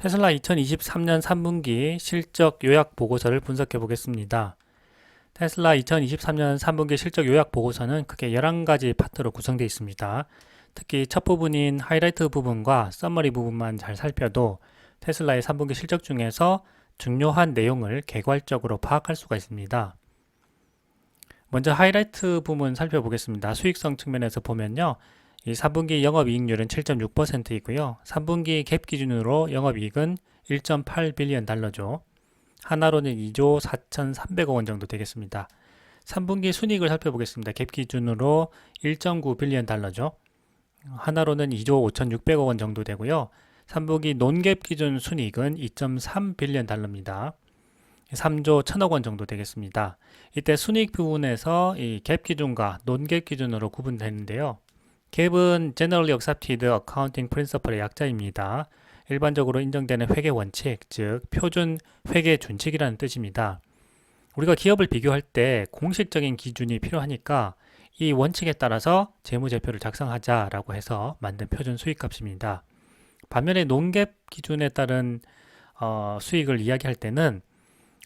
테슬라 2023년 3분기 실적 요약 보고서를 분석해 보겠습니다. 테슬라 2023년 3분기 실적 요약 보고서는 크게 11가지 파트로 구성되어 있습니다. 특히 첫 부분인 하이라이트 부분과 서머리 부분만 잘 살펴도 테슬라의 3분기 실적 중에서 중요한 내용을 개괄적으로 파악할 수가 있습니다. 먼저 하이라이트 부분 살펴보겠습니다. 수익성 측면에서 보면요. 이 3분기 영업이익률은 7.6%이고요. 3분기 갭 기준으로 영업이익은 1.8빌리언 달러죠. 하나로는 2조 4,300억 원 정도 되겠습니다. 3분기 순이익을 살펴보겠습니다. 갭 기준으로 1.9빌리언 달러죠. 하나로는 2조 5,600억 원 정도 되고요. 3분기 논갭 기준 순이익은 2.3빌리언 달러입니다. 3조 1,000억 원 정도 되겠습니다. 이때 순이익 부분에서 이 갭 기준과 논갭 기준으로 구분되는데요. 갭은 Generally Accepted Accounting Principle의 약자입니다. 일반적으로 인정되는 회계 원칙, 즉 표준 회계 준칙이라는 뜻입니다. 우리가 기업을 비교할 때 공식적인 기준이 필요하니까 이 원칙에 따라서 재무제표를 작성하자라고 해서 만든 표준 수익값입니다. 반면에 논갭 기준에 따른 수익을 이야기할 때는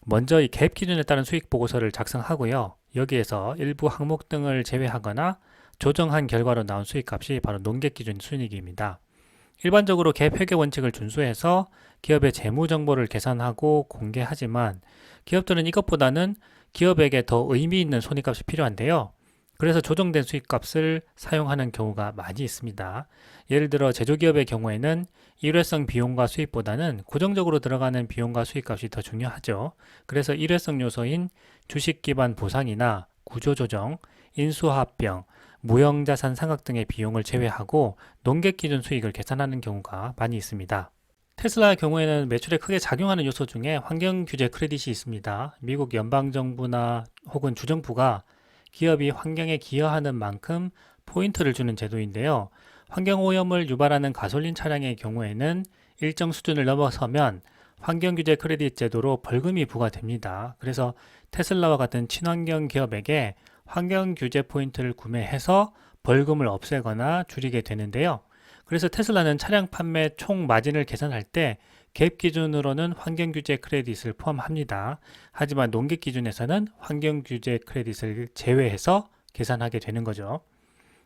먼저 이 갭 기준에 따른 수익 보고서를 작성하고요. 여기에서 일부 항목 등을 제외하거나 조정한 결과로 나온 수익값이 바로 논갭 기준 순이익입니다. 일반적으로 갭 회계 원칙을 준수해서 기업의 재무 정보를 계산하고 공개하지만 기업들은 이것보다는 기업에게 더 의미 있는 손익값이 필요한데요. 그래서 조정된 수익값을 사용하는 경우가 많이 있습니다. 예를 들어 제조기업의 경우에는 일회성 비용과 수익보다는 고정적으로 들어가는 비용과 수익값이 더 중요하죠. 그래서 일회성 요소인 주식 기반 보상이나 구조조정, 인수합병, 무형자산 상각 등의 비용을 제외하고 논갭 기준 수익을 계산하는 경우가 많이 있습니다. 테슬라의 경우에는 매출에 크게 작용하는 요소 중에 환경규제 크레딧이 있습니다. 미국 연방정부나 혹은 주정부가 기업이 환경에 기여하는 만큼 포인트를 주는 제도인데요. 환경오염을 유발하는 가솔린 차량의 경우에는 일정 수준을 넘어서면 환경규제 크레딧 제도로 벌금이 부과됩니다. 그래서 테슬라와 같은 친환경 기업에게 환경규제 포인트를 구매해서 벌금을 없애거나 줄이게 되는데요. 그래서 테슬라는 차량 판매 총 마진을 계산할 때 갭 기준으로는 환경규제 크레딧을 포함합니다. 하지만 논갭 기준에서는 환경규제 크레딧을 제외해서 계산하게 되는 거죠.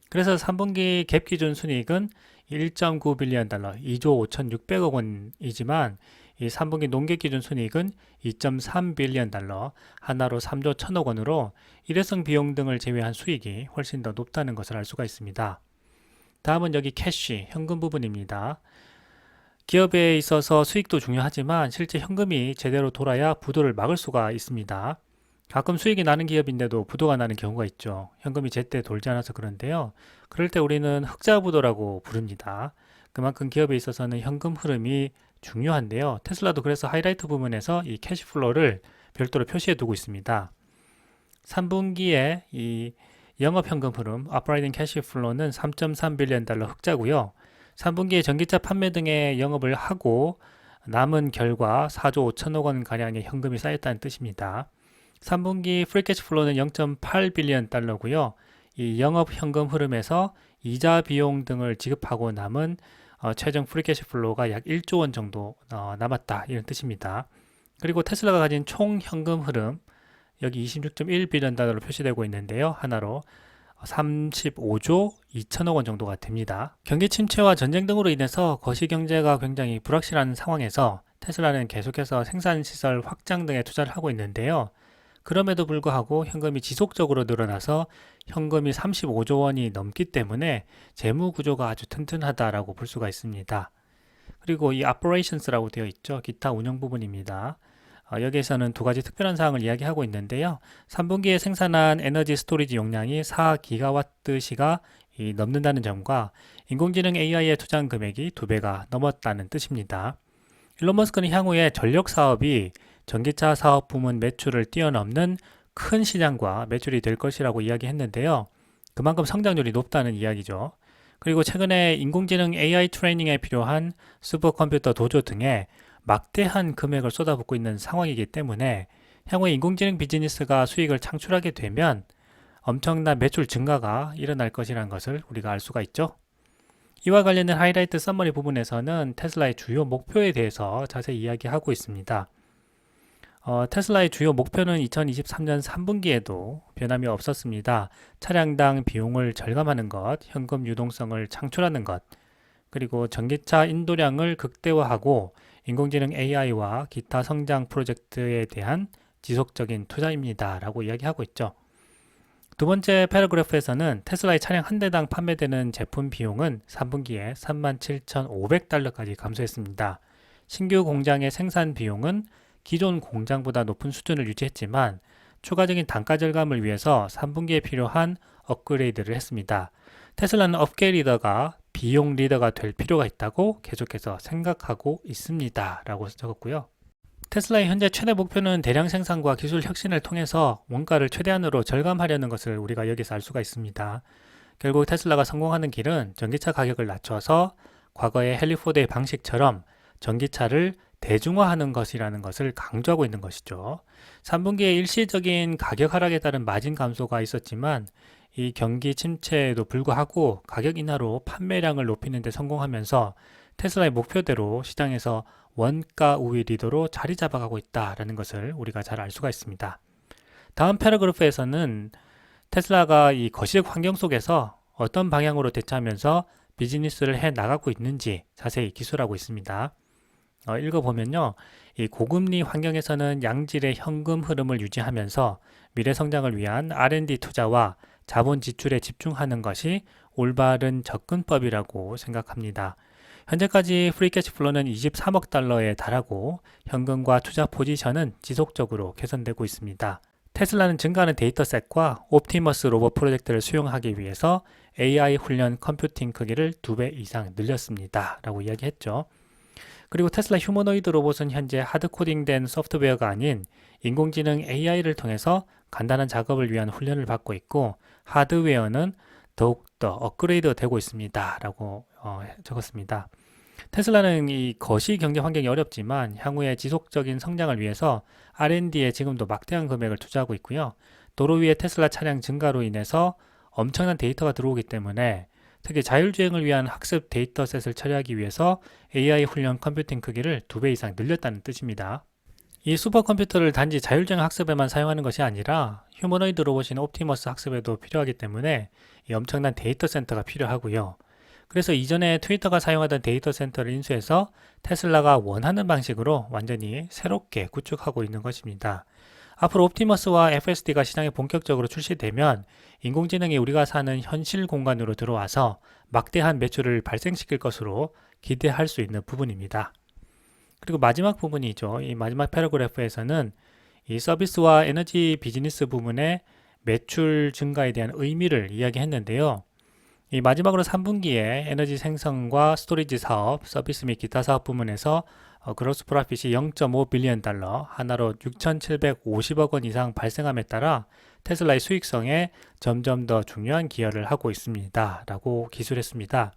그래서 3분기 갭 기준 순이익은 1.9빌리언 달러, 2조 5,600억 원이지만 이 3분기 논갭 기준 순이익은 2.3빌리언 달러, 하나로 3조 1,000억 원으로 일회성 비용 등을 제외한 수익이 훨씬 더 높다는 것을 알 수가 있습니다. 다음은 여기 캐시, 현금 부분입니다. 기업에 있어서 수익도 중요하지만 실제 현금이 제대로 돌아야 부도를 막을 수가 있습니다. 가끔 수익이 나는 기업인데도 부도가 나는 경우가 있죠. 현금이 제때 돌지 않아서 그런데요. 그럴 때 우리는 흑자부도라고 부릅니다. 그만큼 기업에 있어서는 현금 흐름이 중요한데요. 테슬라도 그래서 하이라이트 부분에서 이 캐시플로우를 별도로 표시해 두고 있습니다. 3분기에 이 영업현금 흐름, Operating Cash Flow는 3.3빌리언 달러 흑자고요. 3분기에 전기차 판매 등의 영업을 하고 남은 결과 4조 5천억 원 가량의 현금이 쌓였다는 뜻입니다. 3분기 프리 캐시 플로우는 0.8빌리언 달러고요. 이 영업 현금 흐름에서 이자 비용 등을 지급하고 남은 최종 프리 캐시 플로우가 약 1조 원 정도 남았다 이런 뜻입니다. 그리고 테슬라가 가진 총 현금 흐름 여기 26.1빌리언 달러로 표시되고 있는데요. 하나로 35조 2천억 원 정도가 됩니다. 경기 침체와 전쟁 등으로 인해서 거시경제가 굉장히 불확실한 상황에서 테슬라는 계속해서 생산시설 확장 등에 투자를 하고 있는데요. 그럼에도 불구하고 현금이 지속적으로 늘어나서 현금이 35조 원이 넘기 때문에 재무 구조가 아주 튼튼하다라고 볼 수가 있습니다. 그리고 이 operations라고 되어 있죠. 기타 운영 부분입니다. 여기에서는 두 가지 특별한 사항을 이야기하고 있는데요. 3분기에 생산한 에너지 스토리지 용량이 4기가와트시가 넘는다는 점과 인공지능 AI에 투자한 금액이 2배가 넘었다는 뜻입니다. 일론 머스크는 향후에 전력 사업이 전기차 사업 부문 매출을 뛰어넘는 큰 시장과 매출이 될 것이라고 이야기했는데요. 그만큼 성장률이 높다는 이야기죠. 그리고 최근에 인공지능 AI 트레이닝에 필요한 슈퍼컴퓨터 도조 등에 막대한 금액을 쏟아붓고 있는 상황이기 때문에 향후에 인공지능 비즈니스가 수익을 창출하게 되면 엄청난 매출 증가가 일어날 것이라는 것을 우리가 알 수가 있죠. 이와 관련된 하이라이트 서머리 부분에서는 테슬라의 주요 목표에 대해서 자세히 이야기하고 있습니다. 테슬라의 주요 목표는 2023년 3분기에도 변함이 없었습니다. 차량당 비용을 절감하는 것, 현금 유동성을 창출하는 것, 그리고 전기차 인도량을 극대화하고 인공지능 AI와 기타 성장 프로젝트에 대한 지속적인 투자입니다. 라고 이야기하고 있죠. 두 번째 패러그래프에서는 테슬라의 차량 한 대당 판매되는 제품 비용은 3분기에 37,500달러까지 감소했습니다. 신규 공장의 생산 비용은 기존 공장보다 높은 수준을 유지했지만 추가적인 단가 절감을 위해서 3분기에 필요한 업그레이드를 했습니다. 테슬라는 업계 리더가 비용 리더가 될 필요가 있다고 계속해서 생각하고 있습니다. 라고 적었고요. 테슬라의 현재 최대 목표는 대량 생산과 기술 혁신을 통해서 원가를 최대한으로 절감하려는 것을 우리가 여기서 알 수가 있습니다. 결국 테슬라가 성공하는 길은 전기차 가격을 낮춰서 과거의 헨리 포드의 방식처럼 전기차를 대중화하는 것이라는 것을 강조하고 있는 것이죠. 3분기에 일시적인 가격 하락에 따른 마진 감소가 있었지만 이 경기 침체에도 불구하고 가격 인하로 판매량을 높이는 데 성공하면서 테슬라의 목표대로 시장에서 원가 우위 리더로 자리 잡아가고 있다는 것을 우리가 잘 알 수가 있습니다. 다음 패러그래프에서는 테슬라가 이 거시적 환경 속에서 어떤 방향으로 대처하면서 비즈니스를 해 나가고 있는지 자세히 기술하고 있습니다. 읽어보면요. 이 고금리 환경에서는 양질의 현금 흐름을 유지하면서 미래 성장을 위한 R&D 투자와 자본 지출에 집중하는 것이 올바른 접근법이라고 생각합니다. 현재까지 프리캐시 플로는 23억 달러에 달하고 현금과 투자 포지션은 지속적으로 개선되고 있습니다. 테슬라는 증가하는 데이터셋과 옵티머스 로봇 프로젝트를 수용하기 위해서 AI 훈련 컴퓨팅 크기를 2배 이상 늘렸습니다. 라고 이야기했죠. 그리고 테슬라 휴머노이드 로봇은 현재 하드코딩된 소프트웨어가 아닌 인공지능 AI를 통해서 간단한 작업을 위한 훈련을 받고 있고 하드웨어는 더욱더 업그레이드 되고 있습니다. 라고 적었습니다. 테슬라는 이 거시 경제 환경이 어렵지만 향후에 지속적인 성장을 위해서 R&D에 지금도 막대한 금액을 투자하고 있고요. 도로 위에 테슬라 차량 증가로 인해서 엄청난 데이터가 들어오기 때문에 특히 자율주행을 위한 학습 데이터셋을 처리하기 위해서 AI 훈련 컴퓨팅 크기를 2배 이상 늘렸다는 뜻입니다. 이 슈퍼컴퓨터를 단지 자율주행 학습에만 사용하는 것이 아니라 휴머노이드 로봇인 옵티머스 학습에도 필요하기 때문에 이 엄청난 데이터 센터가 필요하고요. 그래서 이전에 트위터가 사용하던 데이터 센터를 인수해서 테슬라가 원하는 방식으로 완전히 새롭게 구축하고 있는 것입니다. 앞으로 옵티머스와 FSD가 시장에 본격적으로 출시되면 인공지능이 우리가 사는 현실 공간으로 들어와서 막대한 매출을 발생시킬 것으로 기대할 수 있는 부분입니다. 그리고 마지막 부분이죠. 이 마지막 패러그래프에서는 이 서비스와 에너지 비즈니스 부문의 매출 증가에 대한 의미를 이야기했는데요. 이 마지막으로 3분기에 에너지 생성과 스토리지 사업, 서비스 및 기타 사업 부문에서 그로스 프로핏이 0.5 빌리언 달러, 하나로 6,750억 원 이상 발생함에 따라 테슬라의 수익성에 점점 더 중요한 기여를 하고 있습니다. 라고 기술했습니다.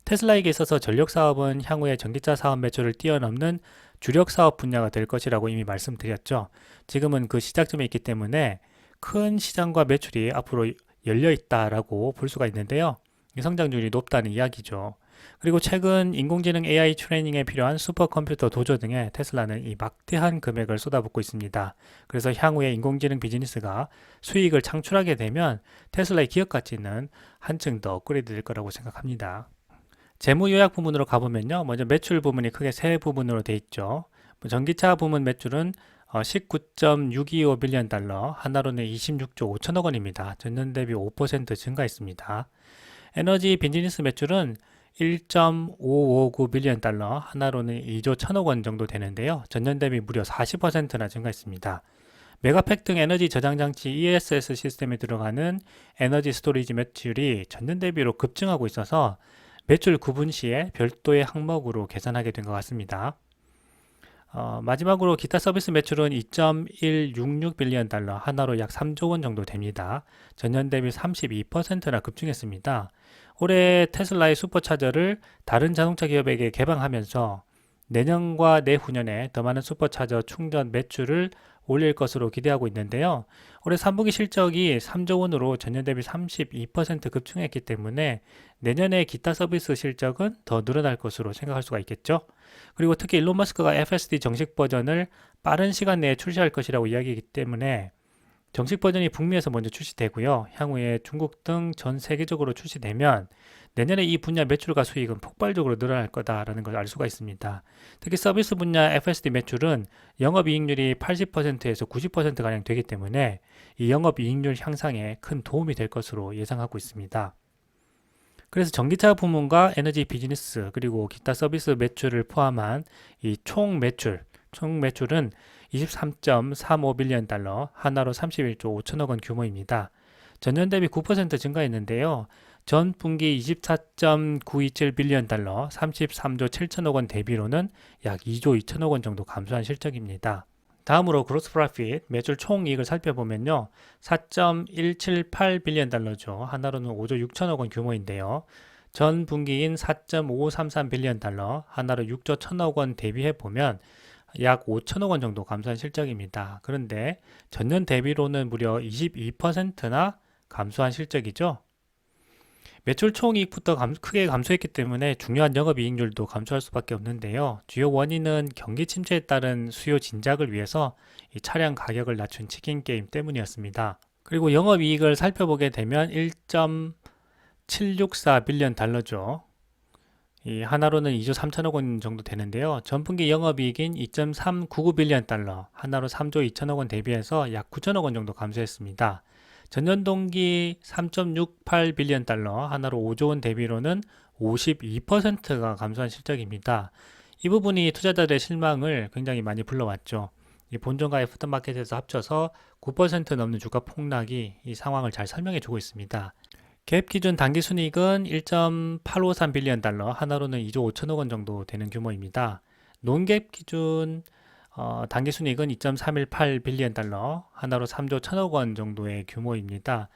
테슬라에게 있어서 전력 사업은 향후에 전기차 사업 매출을 뛰어넘는 주력 사업 분야가 될 것이라고 이미 말씀드렸죠. 지금은 그 시작점에 있기 때문에 큰 시장과 매출이 앞으로 열려 있다라고 볼 수가 있는데요. 성장률이 높다는 이야기죠. 그리고 최근 인공지능 AI 트레이닝에 필요한 슈퍼컴퓨터 도조 등에 테슬라는 이 막대한 금액을 쏟아붓고 있습니다. 그래서 향후에 인공지능 비즈니스가 수익을 창출하게 되면 테슬라의 기업 가치는 한층 더 업그레이드 될 거라고 생각합니다. 재무 요약 부분으로 가보면요. 먼저 매출 부분이 크게 세 부분으로 되어 있죠. 전기차 부문 매출은 19.625 빌리언 달러, 하나로는 26조 5천억 원입니다. 전년 대비 5% 증가했습니다. 에너지 비즈니스 매출은 1.559 빌리언 달러, 하나로는 2조 1천억 원 정도 되는데요. 전년 대비 무려 40%나 증가했습니다. 메가팩 등 에너지 저장 장치 ESS 시스템에 들어가는 에너지 스토리지 매출이 전년 대비로 급증하고 있어서 매출 구분 시에 별도의 항목으로 계산하게 된 것 같습니다. 마지막으로 기타 서비스 매출은 2.166 빌리언 달러, 하나로 약 3조 원 정도 됩니다. 전년 대비 32%나 급증했습니다. 올해 테슬라의 슈퍼차저를 다른 자동차 기업에게 개방하면서 내년과 내후년에 더 많은 슈퍼차저 충전 매출을 올릴 것으로 기대하고 있는데요. 올해 3분기 실적이 3조 원으로 전년 대비 32% 급증했기 때문에 내년에 기타 서비스 실적은 더 늘어날 것으로 생각할 수가 있겠죠. 그리고 특히 일론 머스크가 FSD 정식 버전을 빠른 시간 내에 출시할 것이라고 이야기하기 때문에 정식 버전이 북미에서 먼저 출시되고요. 향후에 중국 등 전 세계적으로 출시되면 내년에 이 분야 매출과 수익은 폭발적으로 늘어날 거다라는 걸 알 수가 있습니다. 특히 서비스 분야 FSD 매출은 영업이익률이 80%에서 90%가량 되기 때문에 이 영업이익률 향상에 큰 도움이 될 것으로 예상하고 있습니다. 그래서 전기차 부문과 에너지 비즈니스 그리고 기타 서비스 매출을 포함한 이 총 매출은 23.35빌리언 달러, 하나로 31조 5천억 원 규모입니다. 전년 대비 9% 증가했는데요. 전 분기 24.927빌리언 달러, 33조 7천억 원 대비로는 약 2조 2천억 원 정도 감소한 실적입니다. 다음으로 그로스 프로핏, 매출 총이익을 살펴보면요. 4.178빌리언 달러죠. 하나로는 5조 6천억 원 규모인데요. 전 분기인 4.5533빌리언 달러, 하나로 6조 1천억 원 대비해 보면 약 5천억 원 정도 감소한 실적입니다. 그런데 전년 대비로는 무려 22%나 감소한 실적이죠. 매출 총이익부터 크게 감소했기 때문에 중요한 영업이익률도 감소할 수밖에 없는데요. 주요 원인은 경기 침체에 따른 수요 진작을 위해서 이 차량 가격을 낮춘 치킨 게임 때문이었습니다. 그리고 영업이익을 살펴보게 되면 1.764빌리언 달러죠. 이 하나로는 2조 3천억 원 정도 되는데요. 전분기 영업이익인 2.399빌리언 달러, 하나로 3조 2천억 원 대비해서 약 9천억 원 정도 감소했습니다. 전년 동기 3.68빌리언 달러, 하나로 5조 원 대비로는 52%가 감소한 실적입니다. 이 부분이 투자자들의 실망을 굉장히 많이 불러왔죠. 이 본전과 애프터마켓에서 합쳐서 9% 넘는 주가 폭락이 이 상황을 잘 설명해 주고 있습니다. 갭 기준 당기순이익은 1.853빌리언 달러, 하나로는 2조 5천억 원 정도 되는 규모입니다. 논갭 기준 당기순이익은 2.318빌리언 달러, 하나로 3조 1천억 원 정도의 규모입니다.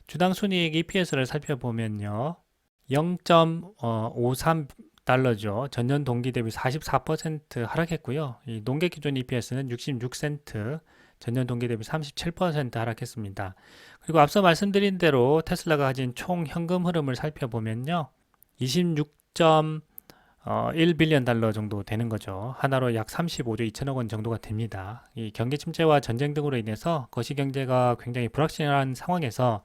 주당 순이익 EPS를 살펴보면요. 0.53달러죠. 전년 동기 대비 44% 하락했고요. 이 논갭 기준 EPS는 66센트, 전년 동기 대비 37% 하락했습니다. 그리고 앞서 말씀드린 대로 테슬라가 가진 총 현금 흐름을 살펴보면요. 26.1빌리언 달러 정도 되는 거죠. 하나로 약 35조 2천억 원 정도가 됩니다. 이 경기 침체와 전쟁 등으로 인해서 거시경제가 굉장히 불확실한 상황에서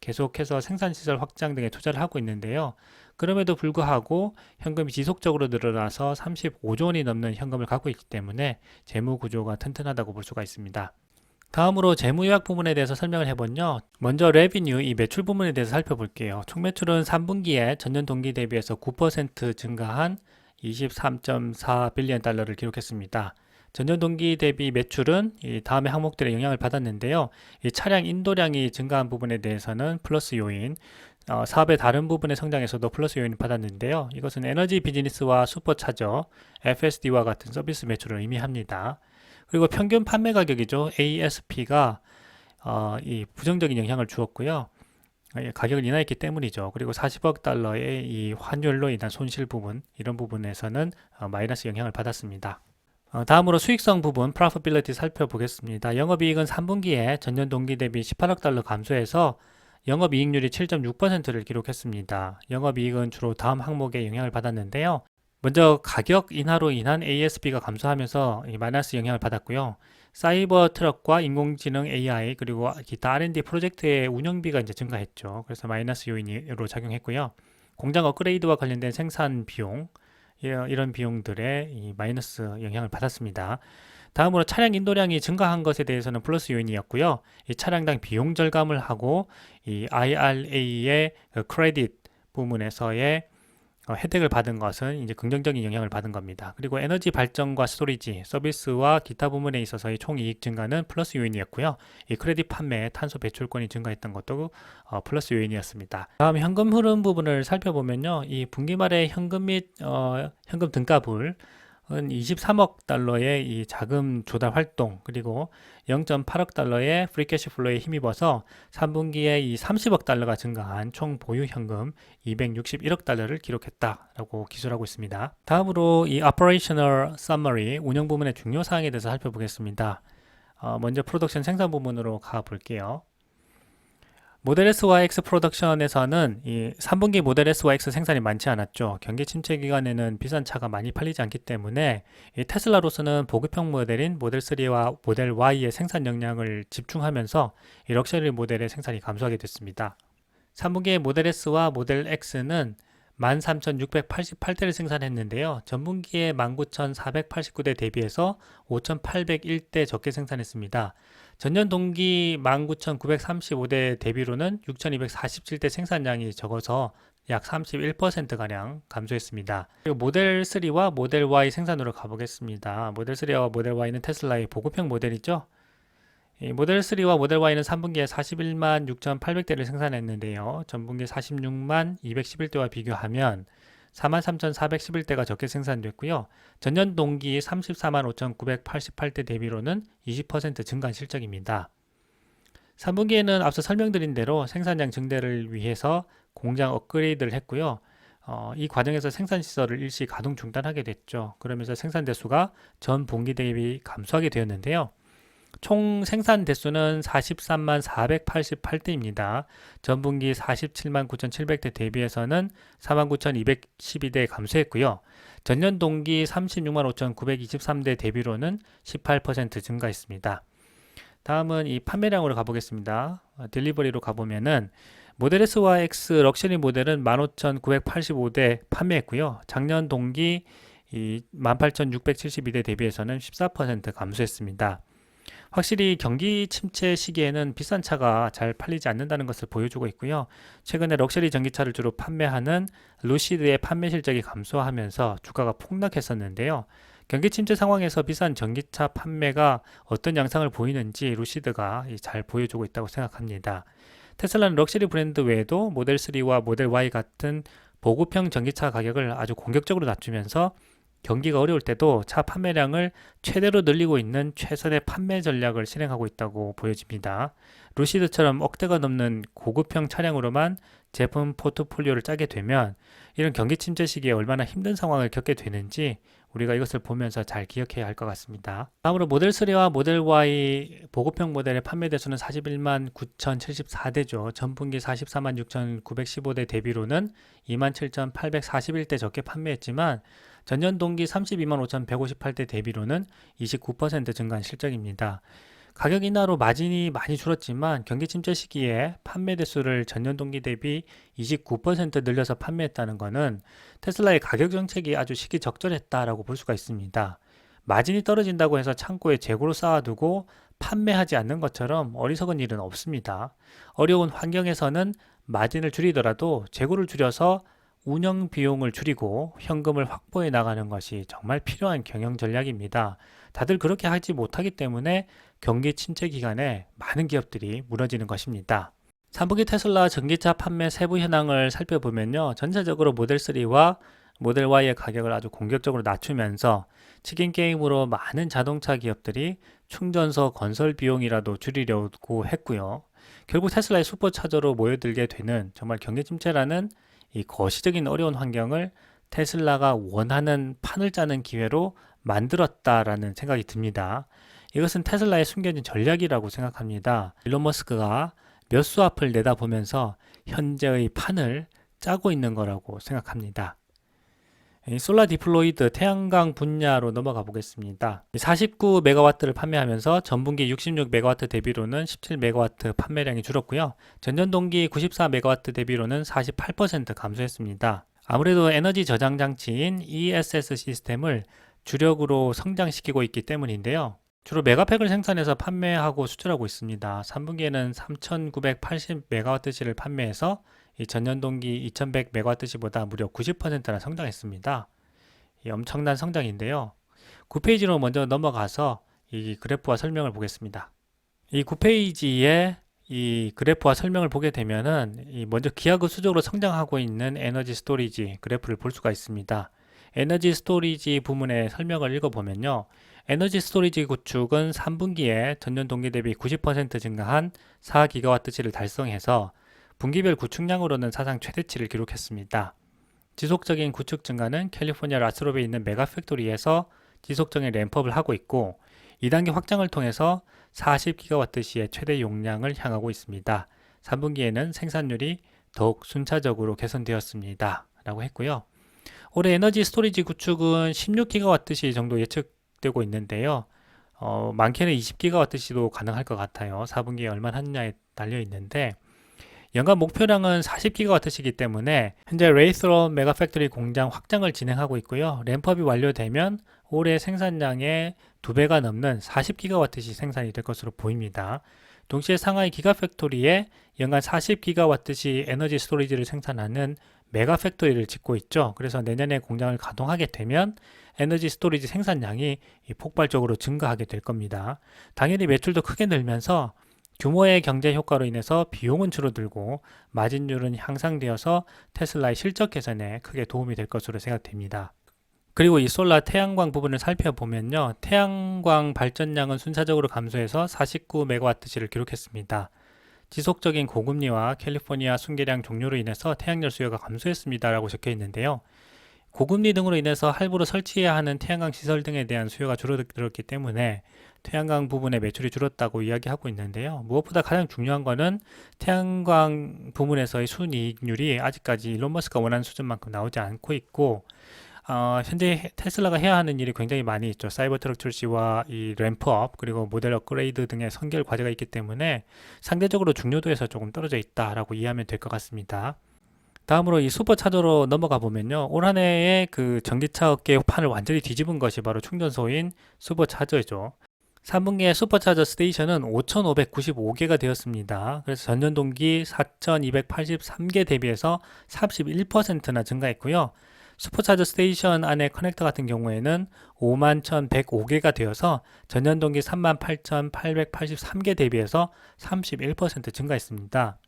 계속해서 생산시설 확장 등에 투자를 하고 있는데요. 그럼에도 불구하고 현금이 지속적으로 늘어나서 35조 원이 넘는 현금을 갖고 있기 때문에 재무 구조가 튼튼하다고 볼 수가 있습니다. 다음으로 재무요약 부분에 대해서 설명을 해본요. 먼저 레비뉴, 이 매출 부분에 대해서 살펴볼게요. 총 매출은 3분기에 전년 동기 대비해서 9% 증가한 23.4빌리언 달러를 기록했습니다. 전년 동기 대비 매출은 이 다음의 항목들의 영향을 받았는데요. 이 차량 인도량이 증가한 부분에 대해서는 플러스 요인, 사업의 다른 부분의 성장에서도 플러스 요인을 받았는데요. 이것은 에너지 비즈니스와 슈퍼차저, FSD와 같은 서비스 매출을 의미합니다. 그리고 평균 판매 가격이죠. ASP가 이 부정적인 영향을 주었고요. 가격을 인하했기 때문이죠. 그리고 40억 달러의 이 환율로 인한 손실 부분, 이런 부분에서는 마이너스 영향을 받았습니다. 다음으로 수익성 부분, profitability 살펴보겠습니다. 영업이익은 3분기에 전년 동기 대비 18억 달러 감소해서 영업이익률이 7.6%를 기록했습니다. 영업이익은 주로 다음 항목에 영향을 받았는데요. 먼저 가격 인하로 인한 ASP가 감소하면서 마이너스 영향을 받았고요. 사이버 트럭과 인공지능 AI 그리고 기타 R&D 프로젝트의 운영비가 이제 증가했죠. 그래서 마이너스 요인으로 작용했고요. 공장 업그레이드와 관련된 생산 비용 이런 비용들의 이 마이너스 영향을 받았습니다. 다음으로 차량 인도량이 증가한 것에 대해서는 플러스 요인이었고요. 이 차량당 비용 절감을 하고 이 IRA의 크레딧 부문에서의 혜택을 받은 것은 이제 긍정적인 영향을 받은 겁니다. 그리고 에너지 발전과 스토리지, 서비스와 기타 부문에 있어서의 총이익 증가는 플러스 요인이었고요. 이 크레딧 판매, 탄소 배출권이 증가했던 것도 플러스 요인이었습니다. 다음 현금 흐름 부분을 살펴보면요. 이 분기 말에 현금 및 현금 등가불 은 23억 달러의 이 자금 조달 활동 그리고 0.8억 달러의 프리캐시 플로에 힘입어서 3분기에 이 30억 달러가 증가한 총 보유 현금 261억 달러를 기록했다라고 기술하고 있습니다. 다음으로 이 Operational Summary 운영 부문의 중요 사항에 대해서 살펴보겠습니다. 먼저 프로덕션 생산 부문으로 가 볼게요. 모델 S와 X 프로덕션에서는 이 3분기 모델 S와 X 생산이 많지 않았죠. 경기 침체 기간에는 비싼 차가 많이 팔리지 않기 때문에 이 테슬라로서는 보급형 모델인 모델 3와 모델 Y의 생산 역량을 집중하면서 이 럭셔리 모델의 생산이 감소하게 됐습니다. 3분기에 모델 S와 모델 X는 13,688대를 생산했는데요. 전분기에 19,489대 대비해서 5,801대 적게 생산했습니다. 전년 동기 19,935대 대비로는 6,247대 생산량이 적어서 약 31%가량 감소했습니다. 그리고 모델 3와 모델 Y 생산으로 가보겠습니다. 모델 3와 모델 Y는 테슬라의 보급형 모델이죠. 이 모델 3와 모델 Y는 3분기에 41만 6,800대를 생산했는데요. 전분기 46만 211대와 비교하면 43,411대가 적게 생산됐고요. 전년 동기 34만 5,988대 대비로는 20% 증가한 실적입니다. 3분기에는 앞서 설명드린 대로 생산량 증대를 위해서 공장 업그레이드를 했고요. 이 과정에서 생산시설을 일시 가동 중단하게 됐죠. 그러면서 생산 대수가 전 분기 대비 감소하게 되었는데요. 총 생산 대수는 43만 488대입니다. 전분기 47만 9,700대 대비해서는 4만 9,212대 감소했고요. 전년 동기 36만 5,923대 대비로는 18% 증가했습니다. 다음은 이 판매량으로 가보겠습니다. 딜리버리로 가보면은 모델 S와 X 럭셔리 모델은 15,985대 판매했고요. 작년 동기 18,672대 대비해서는 14% 감소했습니다. 확실히 경기 침체 시기에는 비싼 차가 잘 팔리지 않는다는 것을 보여주고 있고요. 최근에 럭셔리 전기차를 주로 판매하는 루시드의 판매 실적이 감소하면서 주가가 폭락했었는데요. 경기 침체 상황에서 비싼 전기차 판매가 어떤 양상을 보이는지 루시드가 잘 보여주고 있다고 생각합니다. 테슬라는 럭셔리 브랜드 외에도 모델 3와 모델 Y 같은 보급형 전기차 가격을 아주 공격적으로 낮추면서 경기가 어려울 때도 차 판매량을 최대로 늘리고 있는 최선의 판매 전략을 실행하고 있다고 보여집니다. 루시드처럼 억대가 넘는 고급형 차량으로만 제품 포트폴리오를 짜게 되면 이런 경기 침체 시기에 얼마나 힘든 상황을 겪게 되는지 우리가 이것을 보면서 잘 기억해야 할 것 같습니다. 다음으로 모델 3와 모델 Y 보급형 모델의 판매 대수는 41만 9,074대죠. 전분기 44만 6,915대 대비로는 27,841대 적게 판매했지만 전년 동기 32만 5,158대 대비로는 29% 증가한 실적입니다. 가격 인하로 마진이 많이 줄었지만 경기 침체 시기에 판매 대수를 전년 동기 대비 29% 늘려서 판매했다는 것은 테슬라의 가격 정책이 아주 시기적절했다라고 볼 수가 있습니다. 마진이 떨어진다고 해서 창고에 재고로 쌓아두고 판매하지 않는 것처럼 어리석은 일은 없습니다. 어려운 환경에서는 마진을 줄이더라도 재고를 줄여서 운영 비용을 줄이고 현금을 확보해 나가는 것이 정말 필요한 경영 전략입니다. 다들 그렇게 하지 못하기 때문에 경기 침체 기간에 많은 기업들이 무너지는 것입니다. 3분기 테슬라 전기차 판매 세부 현황을 살펴보면요. 전체적으로 모델 3와 모델 Y의 가격을 아주 공격적으로 낮추면서 치킨 게임으로 많은 자동차 기업들이 충전소 건설 비용이라도 줄이려고 했고요. 결국 테슬라의 슈퍼차저로 모여들게 되는 정말 경기 침체라는 이 거시적인 어려운 환경을 테슬라가 원하는 판을 짜는 기회로 만들었다라는 생각이 듭니다. 이것은 테슬라의 숨겨진 전략이라고 생각합니다. 일론 머스크가 몇 수 앞을 내다보면서 현재의 판을 짜고 있는 거라고 생각합니다. 솔라 디플로이드 태양광 분야로 넘어가 보겠습니다. 49메가와트를 판매하면서 전분기 66메가와트 대비로는 17메가와트 판매량이 줄었고요. 전년 동기 94메가와트 대비로는 48% 감소했습니다. 아무래도 에너지 저장 장치인 ESS 시스템을 주력으로 성장시키고 있기 때문인데요. 주로 메가팩을 생산해서 판매하고 수출하고 있습니다. 3분기에는 3,980메가와트시를 판매해서 이 전년 동기 2,100메가와트시보다 무려 90%나 성장했습니다. 이 엄청난 성장인데요. 9페이지로 먼저 넘어가서 이 그래프와 설명을 보겠습니다. 이 9페이지에 이 그래프와 설명을 보게 되면은 먼저 기하급수적으로 성장하고 있는 에너지 스토리지 그래프를 볼 수가 있습니다. 에너지 스토리지 부문의 설명을 읽어보면요. 에너지 스토리지 구축은 3분기에 전년 동기 대비 90% 증가한 4기가와트시를 달성해서 분기별 구축량으로는 사상 최대치를 기록했습니다. 지속적인 구축 증가는 캘리포니아 라스롭에 있는 메가팩토리에서 지속적인 램프업을 하고 있고 2단계 확장을 통해서 40GWh의 최대 용량을 향하고 있습니다. 3분기에는 생산률이 더욱 순차적으로 개선되었습니다. 라고 했고요. 올해 에너지 스토리지 구축은 16GWh 정도 예측되고 있는데요. 많게는 20GWh도 가능할 것 같아요. 4분기에 얼마나 하느냐에 달려 있는데 연간 목표량은 40GWh이기 때문에 현재 레이스론 메가팩토리 공장 확장을 진행하고 있고요. 램프업이 완료되면 올해 생산량의 2배가 넘는 40GWh 생산이 될 것으로 보입니다. 동시에 상하이 기가팩토리에 연간 40GWh 에너지 스토리지를 생산하는 메가팩토리를 짓고 있죠. 그래서 내년에 공장을 가동하게 되면 에너지 스토리지 생산량이 폭발적으로 증가하게 될 겁니다. 당연히 매출도 크게 늘면서 규모의 경제 효과로 인해서 비용은 줄어들고 마진율은 향상되어서 테슬라의 실적 개선에 크게 도움이 될 것으로 생각됩니다. 그리고 이 솔라 태양광 부분을 살펴보면요. 태양광 발전량은 순차적으로 감소해서 49MWh를 기록했습니다. 지속적인 고금리와 캘리포니아 순계량 종료로 인해서 태양열 수요가 감소했습니다. 라고 적혀 있는데요. 고금리 등으로 인해서 할부로 설치해야 하는 태양광 시설 등에 대한 수요가 줄어들었기 때문에 태양광 부분의 매출이 줄었다고 이야기하고 있는데요. 무엇보다 가장 중요한 것은 태양광 부분에서의 순이익률이 아직까지 일론 머스크가 원하는 수준만큼 나오지 않고 있고 현재 테슬라가 해야 하는 일이 굉장히 많이 있죠. 사이버 트럭 출시와 이 램프업 그리고 모델 업그레이드 등의 선결 과제가 있기 때문에 상대적으로 중요도에서 조금 떨어져 있다라고 이해하면 될 것 같습니다. 다음으로 이 슈퍼차저로 넘어가 보면요. 올 한 해의 그 전기차 업계의 판을 완전히 뒤집은 것이 바로 충전소인 슈퍼차저죠. 3분기에 슈퍼차저 스테이션은 5,595개가 되었습니다. 그래서 전년 동기 4,283개 대비해서 31%나 증가했고요. 슈퍼차저 스테이션 안에 커넥터 같은 경우에는 51,105개가 되어서 전년 동기 38,883개 대비해서 31% 증가했습니다.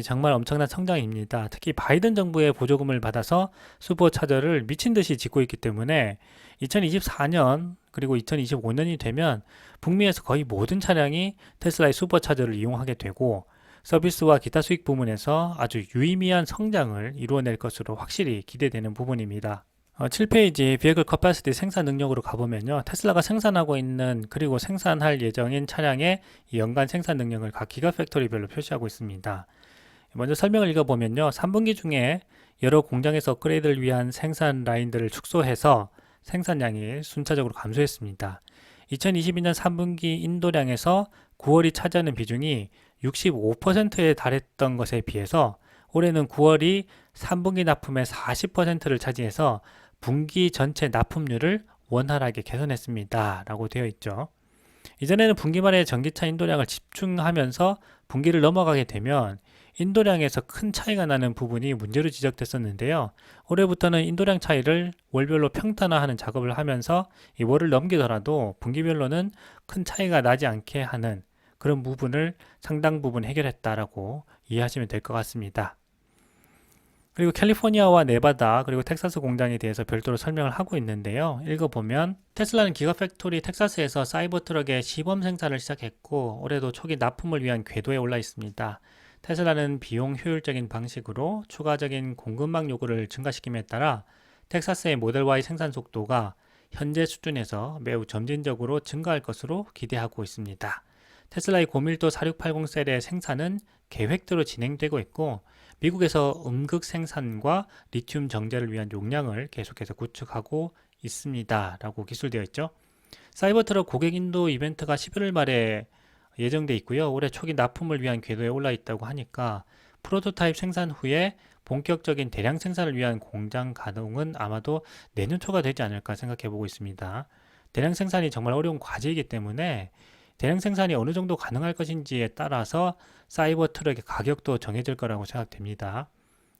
정말 엄청난 성장입니다. 특히 바이든 정부의 보조금을 받아서 슈퍼차저를 미친 듯이 짓고 있기 때문에 2024년 그리고 2025년이 되면 북미에서 거의 모든 차량이 테슬라의 슈퍼차저를 이용하게 되고 서비스와 기타 수익 부문에서 아주 유의미한 성장을 이루어낼 것으로 확실히 기대되는 부분입니다. 7페이지 Vehicle Capacity 생산 능력으로 가보면요. 테슬라가 생산하고 있는 그리고 생산할 예정인 차량의 연간 생산 능력을 각 기가팩토리별로 표시하고 있습니다. 먼저 설명을 읽어보면요. 3분기 중에 여러 공장에서 업그레이드를 위한 생산 라인들을 축소해서 생산량이 순차적으로 감소했습니다. 2022년 3분기 인도량에서 9월이 차지하는 비중이 65%에 달했던 것에 비해서 올해는 9월이 3분기 납품의 40%를 차지해서 분기 전체 납품률을 원활하게 개선했습니다. 라고 되어 있죠. 이전에는 분기 말에 전기차 인도량을 집중하면서 분기를 넘어가게 되면 인도량에서 큰 차이가 나는 부분이 문제로 지적됐었는데요. 올해부터는 인도량 차이를 월별로 평탄화하는 작업을 하면서 이 월을 넘기더라도 분기별로는 큰 차이가 나지 않게 하는 그런 부분을 상당 부분 해결했다라고 이해하시면 될 것 같습니다. 그리고 캘리포니아와 네바다 그리고 텍사스 공장에 대해서 별도로 설명을 하고 있는데요. 읽어보면 테슬라는 기가팩토리 텍사스에서 사이버트럭의 시범 생산을 시작했고 올해도 초기 납품을 위한 궤도에 올라 있습니다. 테슬라는 비용 효율적인 방식으로 추가적인 공급망 요구를 증가시킴에 따라 텍사스의 모델 Y 생산 속도가 현재 수준에서 매우 점진적으로 증가할 것으로 기대하고 있습니다. 테슬라의 고밀도 4680 셀의 생산은 계획대로 진행되고 있고 미국에서 음극 생산과 리튬 정제를 위한 용량을 계속해서 구축하고 있습니다. 라고 기술되어 있죠. 사이버트럭 고객 인도 이벤트가 11월 말에 예정돼 있고요. 올해 초기 납품을 위한 궤도에 올라 있다고 하니까 프로토타입 생산 후에 본격적인 대량 생산을 위한 공장 가동은 아마도 내년 초가 되지 않을까 생각해 보고 있습니다. 대량 생산이 정말 어려운 과제이기 때문에 대량 생산이 어느 정도 가능할 것인지에 따라서 사이버 트럭의 가격도 정해질 거라고 생각됩니다.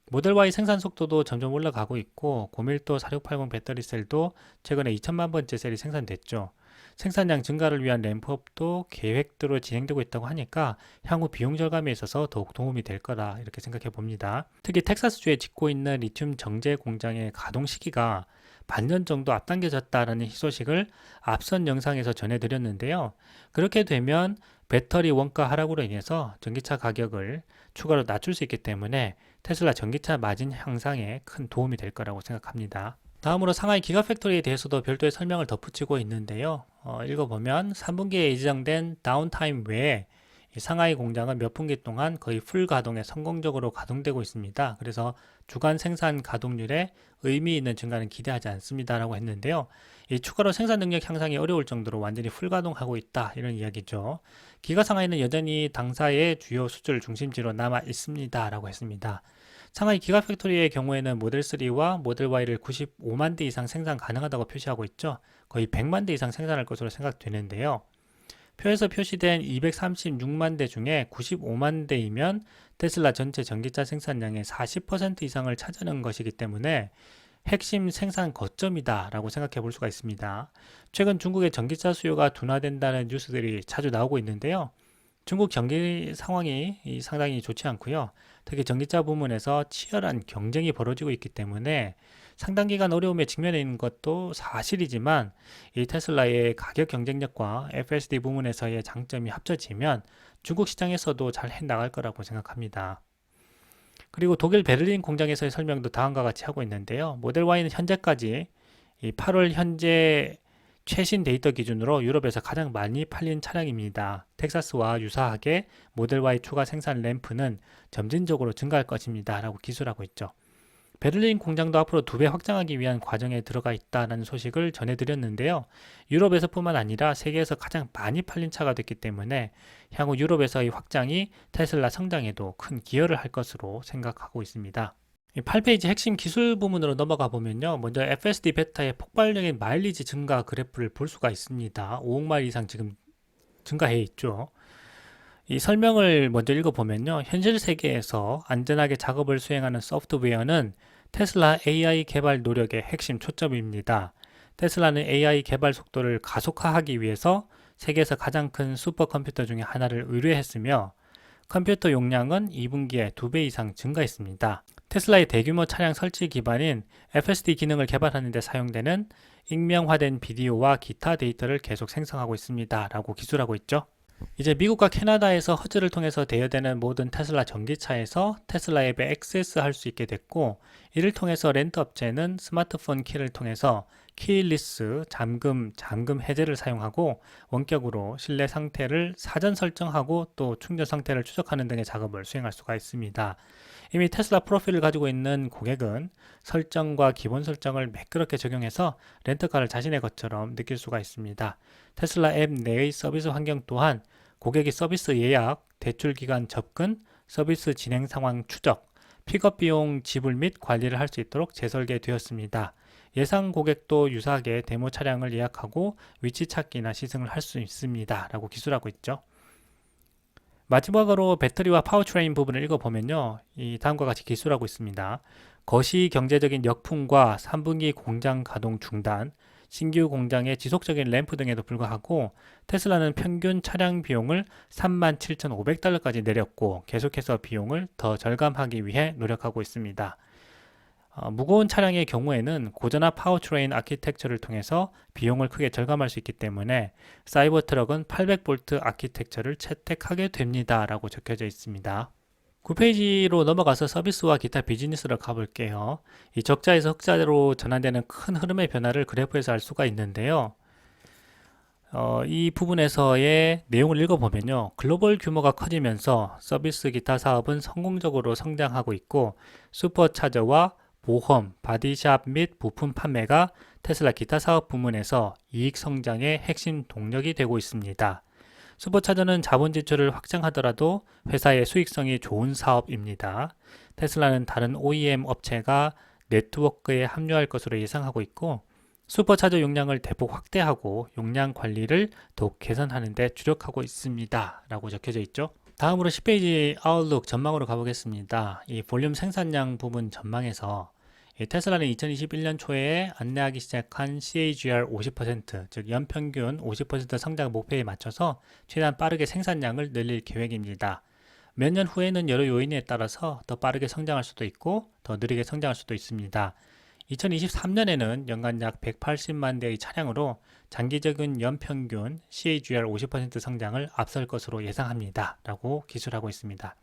모델 Y 생산 속도도 점점 올라가고 있고 고밀도 4680 배터리 셀도 최근에 2천만 번째 셀이 생산됐죠. 생산량 증가를 위한 램프업도 계획대로 진행되고 있다고 하니까 향후 비용 절감에 있어서 더욱 도움이 될 거라 이렇게 생각해 봅니다. 특히 텍사스주에 짓고 있는 리튬 정제 공장의 가동 시기가 반년 정도 앞당겨졌다라는 희소식을 앞선 영상에서 전해드렸는데요. 그렇게 되면 배터리 원가 하락으로 인해서 전기차 가격을 추가로 낮출 수 있기 때문에 테슬라 전기차 마진 향상에 큰 도움이 될 거라고 생각합니다. 다음으로 상하이 기가팩토리에 대해서도 별도의 설명을 덧붙이고 있는데요. 읽어보면 3분기에 예정된 다운타임 외에 이 상하이 공장은 몇 분기 동안 거의 풀 가동에 성공적으로 가동되고 있습니다. 그래서 주간 생산 가동률에 의미 있는 증가는 기대하지 않습니다라고 했는데요. 이 추가로 생산 능력 향상이 어려울 정도로 완전히 풀 가동하고 있다 이런 이야기죠. 기가 상하이는 여전히 당사의 주요 수출 중심지로 남아 있습니다라고 했습니다. 상하이 기가팩토리의 경우에는 모델 3와 모델 Y를 95만 대 이상 생산 가능하다고 표시하고 있죠. 거의 100만 대 이상 생산할 것으로 생각되는데요. 표에서 표시된 236만 대 중에 95만 대이면 테슬라 전체 전기차 생산량의 40% 이상을 차지하는 것이기 때문에 핵심 생산 거점이다 라고 생각해 볼 수가 있습니다. 최근 중국의 전기차 수요가 둔화된다는 뉴스들이 자주 나오고 있는데요. 중국 경기 상황이 상당히 좋지 않고요. 특히 전기차 부문에서 치열한 경쟁이 벌어지고 있기 때문에 상당 기간 어려움에 직면해 있는 것도 사실이지만 이 테슬라의 가격 경쟁력과 FSD 부문에서의 장점이 합쳐지면 중국 시장에서도 잘 해나갈 거라고 생각합니다. 그리고 독일 베를린 공장에서의 설명도 다음과 같이 하고 있는데요. 모델 Y는 현재까지 이 8월 현재 최신 데이터 기준으로 유럽에서 가장 많이 팔린 차량입니다. 텍사스와 유사하게 모델 Y 추가 생산 램프는 점진적으로 증가할 것입니다. 라고 기술하고 있죠. 베를린 공장도 앞으로 2배 확장하기 위한 과정에 들어가 있다는 소식을 전해드렸는데요. 유럽에서뿐만 아니라 세계에서 가장 많이 팔린 차가 됐기 때문에 향후 유럽에서의 확장이 테슬라 성장에도 큰 기여를 할 것으로 생각하고 있습니다. 8페이지 핵심 기술 부문으로 넘어가 보면요. 먼저 FSD 베타의 폭발적인 마일리지 증가 그래프를 볼 수가 있습니다. 5억 마일 이상 지금 증가해 있죠. 이 설명을 먼저 읽어보면요. 현실 세계에서 안전하게 작업을 수행하는 소프트웨어는 테슬라 AI 개발 노력의 핵심 초점입니다. 테슬라는 AI 개발 속도를 가속화하기 위해서 세계에서 가장 큰 슈퍼컴퓨터 중에 하나를 의뢰했으며 컴퓨터 용량은 2분기에 2배 이상 증가했습니다. 테슬라의 대규모 차량 설치 기반인 FSD 기능을 개발하는 데 사용되는 익명화된 비디오와 기타 데이터를 계속 생성하고 있습니다. 라고 기술하고 있죠. 이제 미국과 캐나다에서 허즈를 통해서 대여되는 모든 테슬라 전기차에서 테슬라 앱에 액세스할 수 있게 됐고, 이를 통해서 렌트 업체는 스마트폰 키를 통해서 키리스 잠금 해제를 사용하고 원격으로 실내 상태를 사전 설정하고 또 충전 상태를 추적하는 등의 작업을 수행할 수가 있습니다. 이미 테슬라 프로필을 가지고 있는 고객은 설정과 기본 설정을 매끄럽게 적용해서 렌터카를 자신의 것처럼 느낄 수가 있습니다. 테슬라 앱 내의 서비스 환경 또한 고객이 서비스 예약, 대출 기간 접근, 서비스 진행 상황 추적, 픽업 비용 지불 및 관리를 할 수 있도록 재설계되었습니다. 예상 고객도 유사하게 데모 차량을 예약하고 위치 찾기나 시승을 할 수 있습니다. 라고 기술하고 있죠. 마지막으로 배터리와 파워트레인 부분을 읽어보면요. 이 다음과 같이 기술하고 있습니다. 거시 경제적인 역풍과 3분기 공장 가동 중단, 신규 공장의 지속적인 램프 등에도 불구하고 테슬라는 평균 차량 비용을 37,500달러까지 내렸고 계속해서 비용을 더 절감하기 위해 노력하고 있습니다. 무거운 차량의 경우에는 고전화 파워트레인 아키텍처를 통해서 비용을 크게 절감할 수 있기 때문에 사이버트럭은 800V 아키텍처를 채택하게 됩니다. 라고 적혀져 있습니다. 9페이지로 넘어가서 서비스와 기타 비즈니스로 가볼게요. 이 적자에서 흑자로 전환되는 큰 흐름의 변화를 그래프에서 알 수가 있는데요. 이 부분에서의 내용을 읽어보면요. 글로벌 규모가 커지면서 서비스 기타 사업은 성공적으로 성장하고 있고 슈퍼차저와 보험, 바디샵 및 부품 판매가 테슬라 기타 사업 부문에서 이익 성장의 핵심 동력이 되고 있습니다. 슈퍼차저는 자본 지출을 확장하더라도 회사의 수익성이 좋은 사업입니다. 테슬라는 다른 OEM 업체가 네트워크에 합류할 것으로 예상하고 있고 슈퍼차저 용량을 대폭 확대하고 용량 관리를 더욱 개선하는 데 주력하고 있습니다. 라고 적혀져 있죠. 다음으로 10페이지 아웃룩 전망으로 가보겠습니다. 이 볼륨 생산량 부분 전망에서 테슬라는 2021년 초에 안내하기 시작한 CAGR 50%, 즉 연평균 50% 성장 목표에 맞춰서 최대한 빠르게 생산량을 늘릴 계획입니다. 몇 년 후에는 여러 요인에 따라서 더 빠르게 성장할 수도 있고 더 느리게 성장할 수도 있습니다. 2023년에는 연간 약 180만 대의 차량으로 장기적인 연평균 CAGR 50% 성장을 앞설 것으로 예상합니다. 라고 기술하고 있습니다.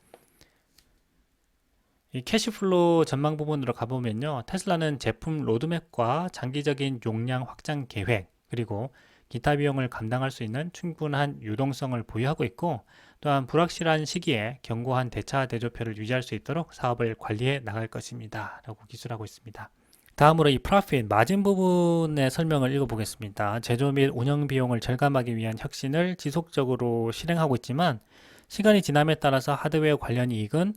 이 캐시플로우 전망 부분으로 가보면요. 테슬라는 제품 로드맵과 장기적인 용량 확장 계획, 그리고 기타 비용을 감당할 수 있는 충분한 유동성을 보유하고 있고, 또한 불확실한 시기에 견고한 대차 대조표를 유지할 수 있도록 사업을 관리해 나갈 것입니다. 라고 기술하고 있습니다. 다음으로 이 프로핏, 마진 부분의 설명을 읽어보겠습니다. 제조 및 운영 비용을 절감하기 위한 혁신을 지속적으로 실행하고 있지만, 시간이 지남에 따라서 하드웨어 관련 이익은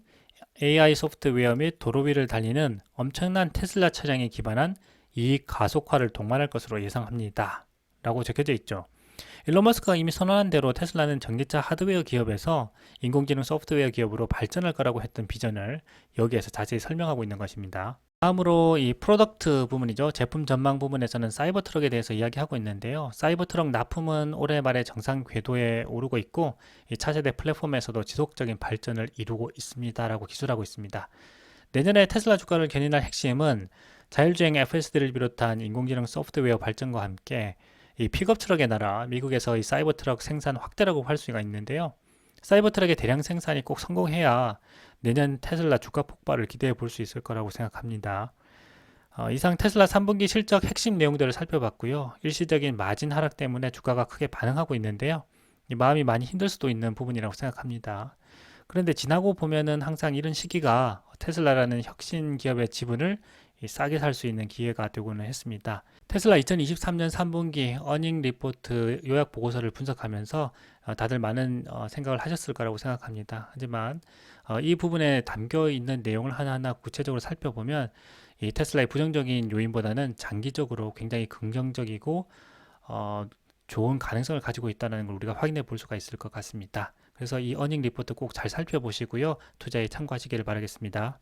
AI 소프트웨어 및 도로 위를 달리는 엄청난 테슬라 차량에 기반한 이익 가속화를 동반할 것으로 예상합니다. 라고 적혀져 있죠. 일론 머스크가 이미 선언한 대로 테슬라는 전기차 하드웨어 기업에서 인공지능 소프트웨어 기업으로 발전할 거라고 했던 비전을 여기에서 자세히 설명하고 있는 것입니다. 다음으로 이 프로덕트 부분이죠. 제품 전망 부분에서는 사이버 트럭에 대해서 이야기하고 있는데요. 사이버 트럭 납품은 올해 말에 정상 궤도에 오르고 있고, 이 차세대 플랫폼에서도 지속적인 발전을 이루고 있습니다라고 기술하고 있습니다. 내년에 테슬라 주가를 견인할 핵심은 자율주행 FSD를 비롯한 인공지능 소프트웨어 발전과 함께 이 픽업 트럭의 나라 미국에서 이 사이버 트럭 생산 확대라고 할 수가 있는데요. 사이버 트럭의 대량 생산이 꼭 성공해야 내년 테슬라 주가 폭발을 기대해 볼 수 있을 거라고 생각합니다. 이상 테슬라 3분기 실적 핵심 내용들을 살펴봤고요. 일시적인 마진 하락 때문에 주가가 크게 반응하고 있는데요. 이 마음이 많이 힘들 수도 있는 부분이라고 생각합니다. 그런데 지나고 보면은 항상 이런 시기가 테슬라라는 혁신 기업의 지분을 싸게 살 수 있는 기회가 되고는 했습니다. 테슬라 2023년 3분기 어닝 리포트 요약 보고서를 분석하면서 다들 많은 생각을 하셨을 거라고 생각합니다. 하지만 이 부분에 담겨 있는 내용을 하나하나 구체적으로 살펴보면 이 테슬라의 부정적인 요인보다는 장기적으로 굉장히 긍정적이고 좋은 가능성을 가지고 있다는 걸 우리가 확인해 볼 수가 있을 것 같습니다. 그래서 이 어닝 리포트 꼭 잘 살펴보시고요. 투자에 참고하시기를 바라겠습니다.